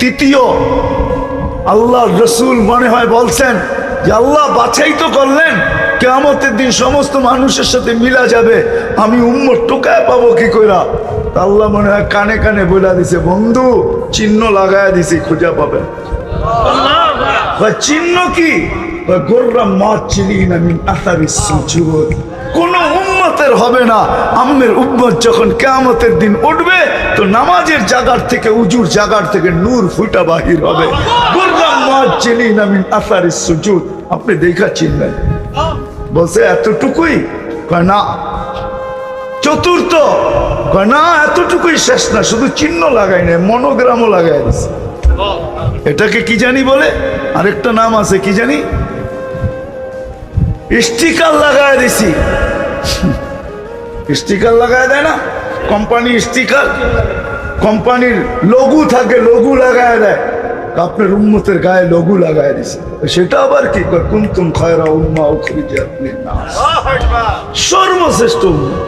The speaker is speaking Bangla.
তৃতীয়, আল্লাহর রাসূল মনে হয় বলছেন যে আল্লাহ বাছাই তো করলেন, কিয়ামতের দিন সমস্ত মানুষের সাথে মিলা যাবে, আমি উম্মত টোকায় পাবো কি কইরা? আল্লাহ মনে হয় কানে কানে বলে দিছে, বন্ধু চিহ্ন লাগায় দিছি, খুঁজে পাবেন। চিহ্ন কি? কোন উম্মতের হবে না। আম্মের উম্মত যখন কিয়ামতের দিন উঠবে তো নামাজের জায়গার থেকে, উজুর জায়গার থেকে নূর ফুটা বাহির হবে। আপনি দেখা চিনবেন। বলছে এতটুকুই? কয় না। চতুর্থ, কয় না এতটুকুই শেষ না, শুধু চিহ্ন লাগাই না, মনোগ্রামও লাগাই দিচ্ছে। এটাকে কি জানি বলে, আরেকটা নাম আছে, কি জানি, স্টিকার লাগায় দিছি। স্টিকার লাগায় দেয় না কোম্পানি, স্টিকার কোম্পানির লঘু থাকে, লঘু লাগায় দেয়, আপনার উম্মতের গায়ে লঘু লাগায় দিছে। সেটা আবার কি? কুনতুম খায়রা উম্মাহ উখরিজাত লিন-নাস, সর্বশ্রেষ্ঠ উম্মত।